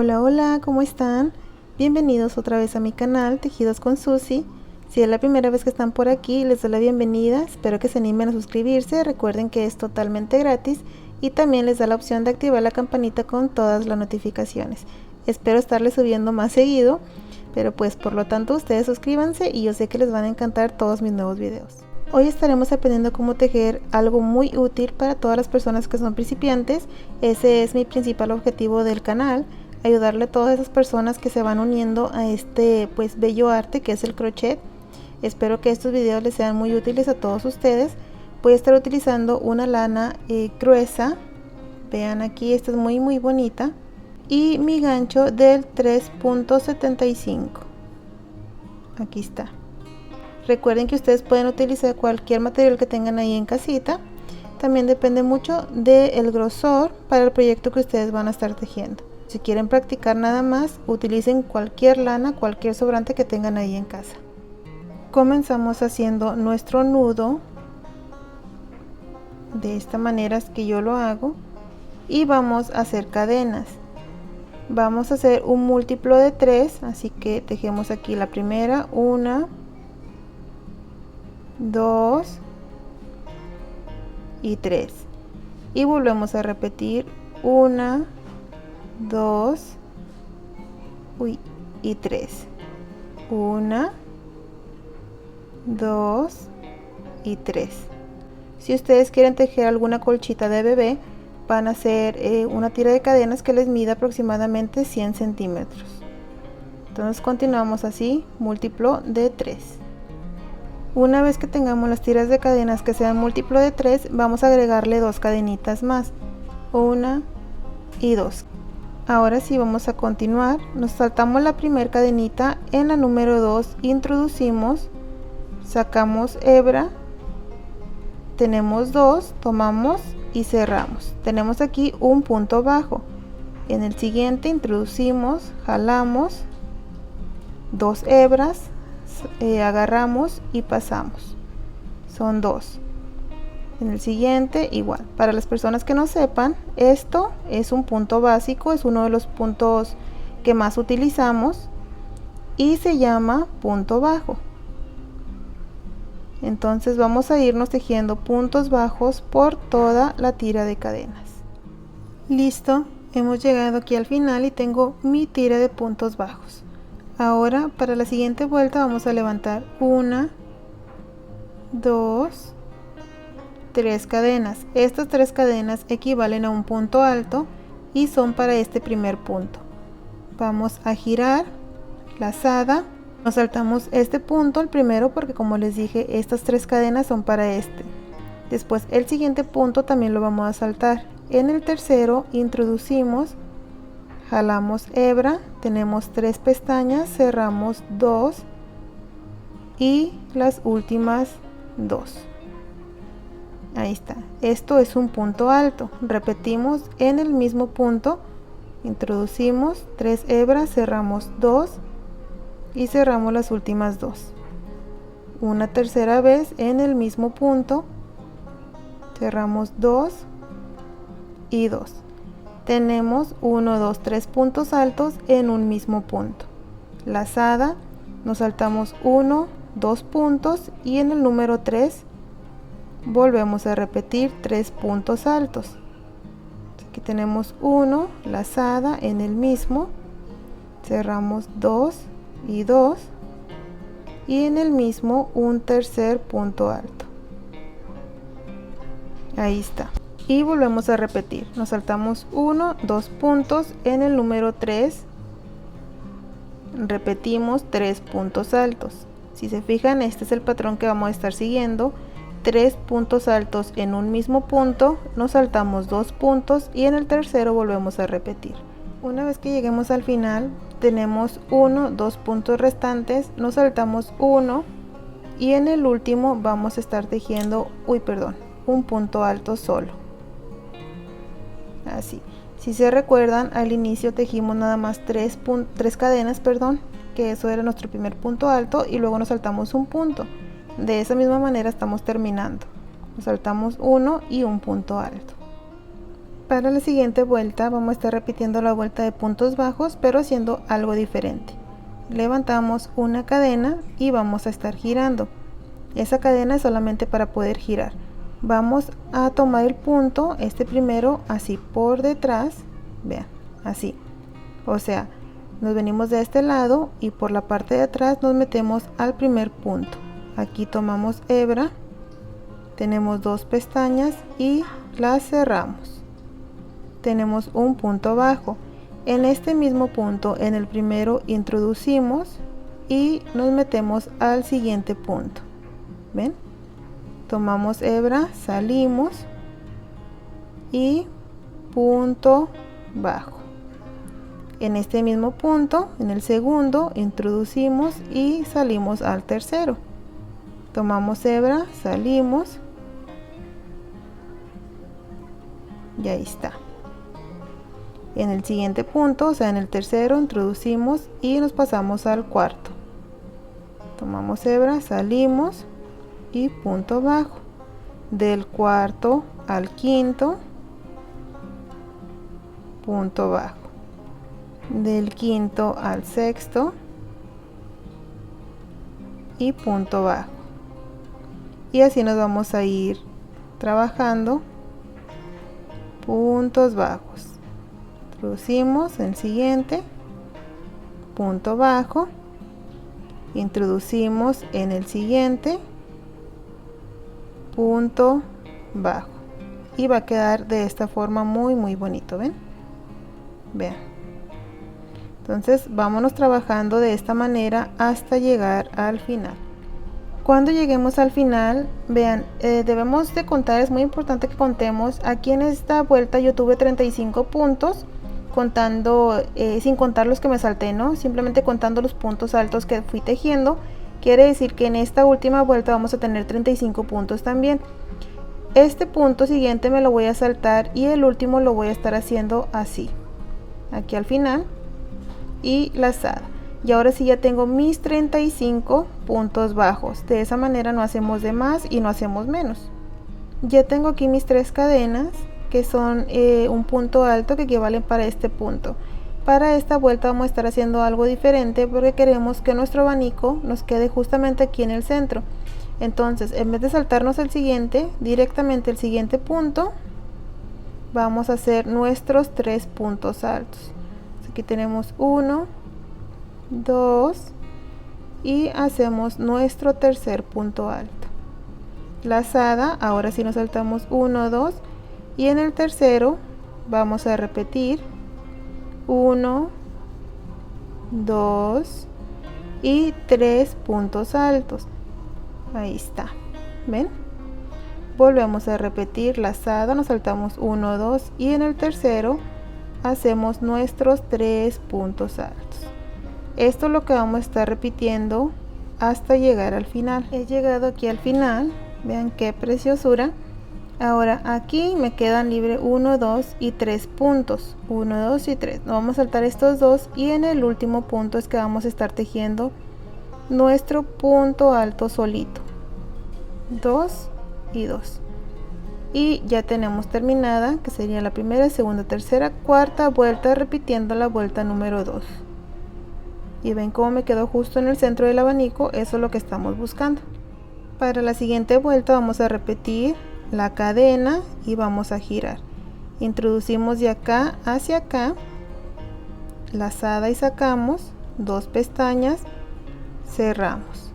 Hola, hola, ¿cómo están? Bienvenidos otra vez a mi canal Tejidos con Susi. Si es la primera vez que están por aquí, les doy la bienvenida. Espero que se animen a suscribirse. Recuerden que es totalmente gratis y también les da la opción de activar la campanita con todas las notificaciones. Espero estarles subiendo más seguido, pero pues por lo tanto ustedes suscríbanse y yo sé que les van a encantar todos mis nuevos videos. Hoy estaremos aprendiendo cómo tejer algo muy útil para todas las personas que son principiantes. Ese es mi principal objetivo del canal. Ayudarle a todas esas personas que se van uniendo a este bello arte que es el crochet. Espero que estos videos les sean muy útiles a todos ustedes. Voy a estar utilizando una lana gruesa, vean aquí, esta es muy bonita, y mi gancho del 3.75. aquí está. Recuerden que ustedes pueden utilizar cualquier material que tengan ahí en casita. También depende mucho del grosor para el proyecto que ustedes van a estar tejiendo. Si quieren practicar nada más, utilicen cualquier lana, cualquier sobrante que tengan ahí en casa. Comenzamos haciendo nuestro nudo. De esta manera es que yo lo hago. Y vamos a hacer cadenas. Vamos a hacer un múltiplo de 3, así que tejemos aquí la primera, 1, 2 y 3. Y volvemos a repetir 1, 2 y 3. 1, 2 y 3. Si ustedes quieren tejer alguna colchita de bebé, van a hacer una tira de cadenas que les mida aproximadamente 100 centímetros. Entonces continuamos así, múltiplo de 3. Una vez que tengamos las tiras de cadenas que sean múltiplo de 3, vamos a agregarle 2 cadenitas más, 1 y 2. Ahora sí vamos a continuar, nos saltamos la primera cadenita, en la número 2 introducimos, sacamos hebra, tenemos 2, tomamos y cerramos. Tenemos aquí un punto bajo. En el siguiente introducimos, jalamos 2 hebras, agarramos y pasamos. Son 2. En el siguiente igual. Para las personas que no sepan, esto es un punto básico, es uno de los puntos que más utilizamos y se llama punto bajo. Entonces vamos a irnos tejiendo puntos bajos por toda la tira de cadenas. Listo, hemos llegado aquí al final y tengo mi tira de puntos bajos. Ahora para la siguiente vuelta vamos a levantar 1, 2, 3 cadenas. Estas 3 cadenas equivalen a un punto alto y son para este primer punto. Vamos a girar lazada, nos saltamos este punto, el primero, porque como les dije, estas 3 cadenas son para este. Después el siguiente punto también lo vamos a saltar. En el tercero introducimos, jalamos hebra, tenemos 3 pestañas, cerramos 2 y las últimas 2. Ahí está, esto es un punto alto. Repetimos en el mismo punto, introducimos 3 hebras, cerramos 2 y cerramos las últimas 2. Una tercera vez en el mismo punto, cerramos 2 y 2. Tenemos 1, 2, 3 puntos altos en un mismo punto. Lazada, nos saltamos 1, 2 puntos y en el número 3 volvemos a repetir 3 puntos altos. Aquí tenemos 1, lazada en el mismo, cerramos 2 y 2 y en el mismo un tercer punto alto. Ahí está. Y volvemos a repetir, nos saltamos 1, 2 puntos en el número 3, repetimos 3 puntos altos. Si se fijan, este es el patrón que vamos a estar siguiendo. 3 puntos altos en un mismo punto, nos saltamos 2 puntos y en el tercero volvemos a repetir. Una vez que lleguemos al final, tenemos 1, 2 puntos restantes, nos saltamos 1 y en el último vamos a estar tejiendo, un punto alto solo. Así. Si se recuerdan, al inicio tejimos nada más 3 cadenas, que eso era nuestro primer punto alto y luego nos saltamos un punto. De esa misma manera estamos terminando. Nos saltamos 1 y un punto alto. Para la siguiente vuelta vamos a estar repitiendo la vuelta de puntos bajos, pero haciendo algo diferente. Levantamos una cadena y vamos a estar girando. Esa cadena es solamente para poder girar. Vamos a tomar el punto, este primero, así por detrás, vean, así. O sea, nos venimos de este lado y por la parte de atrás nos metemos al primer punto. Aquí tomamos hebra, tenemos 2 pestañas y las cerramos. Tenemos un punto bajo. En este mismo punto, en el primero, introducimos y nos metemos al siguiente punto. ¿Ven? Tomamos hebra, salimos y punto bajo. En este mismo punto, en el segundo, introducimos y salimos al tercero. Tomamos hebra, salimos y ahí está. En el siguiente punto, o sea en el tercero, introducimos y nos pasamos al cuarto. Tomamos hebra, salimos y punto bajo. Del cuarto al quinto, punto bajo. Del quinto al sexto y punto bajo. Y así nos vamos a ir trabajando puntos bajos. Introducimos el siguiente, punto bajo, introducimos en el siguiente, punto bajo, y va a quedar de esta forma muy bonito. ¿Ven? Vean. Entonces vámonos trabajando de esta manera hasta llegar al final. Cuando lleguemos al final, vean, debemos de contar, es muy importante que contemos. Aquí en esta vuelta yo tuve 35 puntos, contando, sin contar los que me salté, ¿no? Simplemente contando los puntos altos que fui tejiendo. Quiere decir que en esta última vuelta vamos a tener 35 puntos también. Este punto siguiente me lo voy a saltar y el último lo voy a estar haciendo así, aquí al final, y lazada. Y ahora sí ya tengo mis 35 puntos bajos. De esa manera no hacemos de más y no hacemos menos. Ya tengo aquí mis 3 cadenas, que son un punto alto que equivalen para este punto. Para esta vuelta vamos a estar haciendo algo diferente porque queremos que nuestro abanico nos quede justamente aquí en el centro. Entonces, en vez de saltarnos el siguiente, directamente el siguiente punto, vamos a hacer nuestros 3 puntos altos. Aquí tenemos 1, 2 y hacemos nuestro tercer punto alto. Lazada, ahora sí nos saltamos 1, 2 y en el tercero vamos a repetir 1, 2 y 3 puntos altos. Ahí está, ¿ven? Volvemos a repetir lazada, nos saltamos 1, 2 y en el tercero hacemos nuestros 3 puntos altos. Esto es lo que vamos a estar repitiendo hasta llegar al final. He llegado aquí al final, vean qué preciosura. Ahora aquí me quedan libre 1, 2 y 3 puntos, 1, 2 y 3. Nos vamos a saltar estos dos y en el último punto es que vamos a estar tejiendo nuestro punto alto solito, 2 y 2. Y ya tenemos terminada, que sería la primera, segunda, tercera, cuarta vuelta, repitiendo la vuelta número 2. Y ven cómo me quedó justo en el centro del abanico. Eso es lo que estamos buscando. Para la siguiente vuelta vamos a repetir la cadena y vamos a girar. Introducimos de acá hacia acá, lazada y sacamos 2 pestañas, cerramos.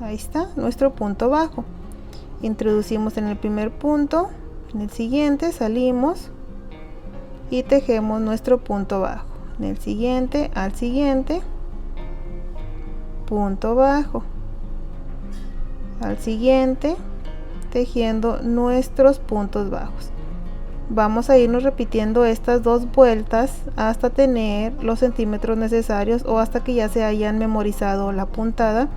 Ahí está nuestro punto bajo. Introducimos en el primer punto, en el siguiente salimos y tejemos nuestro punto bajo. En el siguiente al siguiente, punto bajo. Al siguiente, tejiendo nuestros puntos bajos. Vamos a irnos repitiendo estas 2 vueltas hasta tener los centímetros necesarios o hasta que ya se hayan memorizado la puntada,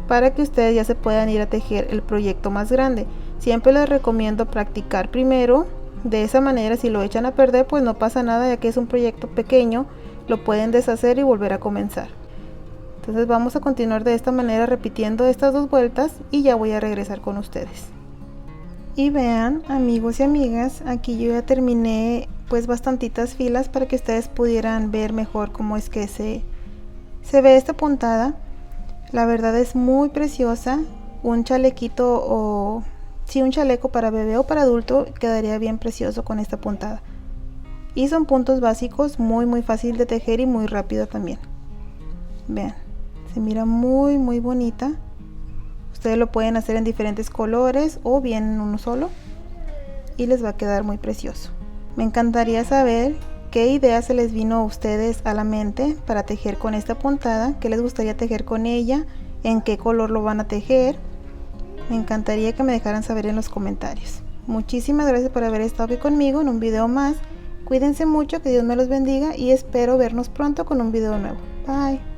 para que ustedes ya se puedan ir a tejer el proyecto más grande. Siempre les recomiendo practicar primero. De esa manera, si lo echan a perder, pues no pasa nada, ya que es un proyecto pequeño, lo pueden deshacer y volver a comenzar. Entonces vamos a continuar de esta manera repitiendo estas 2 vueltas y ya voy a regresar con ustedes. Y vean, amigos y amigas, aquí yo ya terminé pues bastantitas filas para que ustedes pudieran ver mejor cómo es que se ve esta puntada. La verdad es muy preciosa. Un chalequito o un chaleco para bebé o para adulto quedaría bien precioso con esta puntada. Y son puntos básicos, muy fácil de tejer y muy rápido también. Vean, se mira muy bonita. Ustedes lo pueden hacer en diferentes colores o bien en uno solo y les va a quedar muy precioso. Me encantaría saber qué idea se les vino a ustedes a la mente para tejer con esta puntada, qué les gustaría tejer con ella, en qué color lo van a tejer. Me encantaría que me dejaran saber en los comentarios. Muchísimas gracias por haber estado aquí conmigo en un video más. Cuídense mucho, que Dios me los bendiga y espero vernos pronto con un video nuevo. Bye.